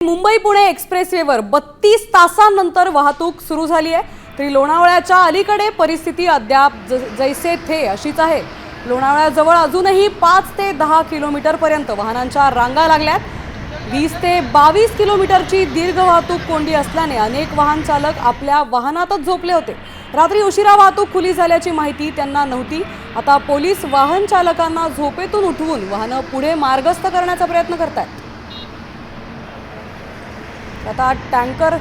मुंबई पुणे एक्सप्रेसवेवर 32 तासांनंतर वाहतूक सुरू झाली आहे। तरी लोणावळ्याच्या अलीकडे परिस्थिती अद्याप जैसे थे अशीच आहे। लोणावळ्याजवळ अजूनही 5 ते 10 किलोमीटर पर्यंत वाहनांच्या रांगा लागल्यात। 20 ते 22 किलोमीटरची दीर्घ वाहतूक कोंडी असल्याने अनेक वाहन चालक आपल्या वाहनातच झोपले होते। रात्री उशिरा वाहतूक खुली झाल्याची माहिती त्यांना नव्हती। आता पोलीस वाहन चालकांना झोपेतून उठवून वाहनं पुढे मार्गस्थ करण्याचा प्रयत्न करतात। आता टँकर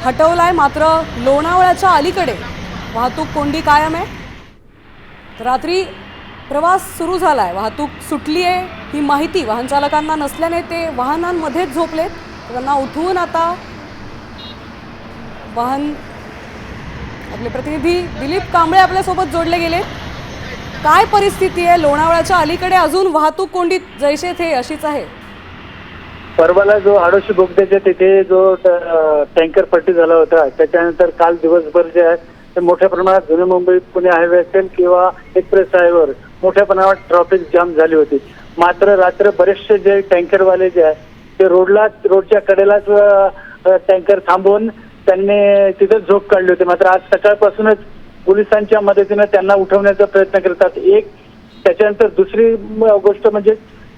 हटवलाय, मात्र लोणावळ्याच्या अलीकडे वाहतूक कोंडी कायम आहे। रात्री प्रवास सुरू झालाय, वाहतूक सुटली आहे ही माहिती वाहन चालकांना नसल्याने ते वाहनांमध्येच झोपलेत। त्यांना उठवून आता वाहन आपले प्रतिनिधी दिलीप कांबळे आपल्या सोबत जोडले गेले। काय परिस्थिती आहे लोणावळ्याच्या अलीकडे? अजून वाहतूक कोंडी जैसे थे अशीच आहे। परवाला जो आडोशी बोगद्याच्या तिथे जो टँकर पलटी झाला होता, त्याच्यानंतर काल दिवसभर जे आहे ते मोठ्या प्रमाणात जुने मुंबई पुणे हायवे असेल किंवा एक्सप्रेस हायवेवर मोठ्या प्रमाणात ट्रॅफिक जाम झाली होती। मात्र रात्र बरेचसे जे टँकरवाले जे आहे ते रोडच्या कडेलाच टँकर थांबवून त्यांनी तिथे झोप काढली होती। मात्र आज सकाळपासूनच पोलिसांच्या मदतीने त्यांना उठवण्याचा प्रयत्न करतात। एक त्याच्यानंतर दुसरी गोष्ट म्हणजे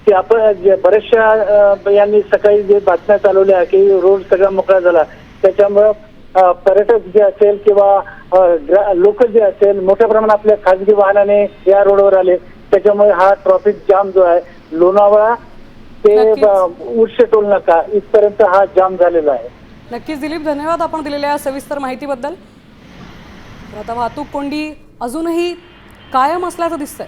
की आपण बऱ्याचशा यांनी सकाळी जे बातम्या चालवल्या की रोड सगळा मोकळा झाला, त्याच्यामुळं पर्यटक जे असेल किंवा लोक जे असेल मोठ्या प्रमाणात आपल्या खाजगी वाहनाने या रोडवर आले, त्याच्यामुळे हा ट्रॅफिक जाम जो आहे लोणावळा ते उर्शे टोल नाका इथपर्यंत हा जाम झालेला आहे। नक्कीच दिलीप, धन्यवाद आपण दिलेल्या सविस्तर माहितीबद्दल। आता वाहतूक कोंडी अजूनही कायम असल्याचं दिसतंय।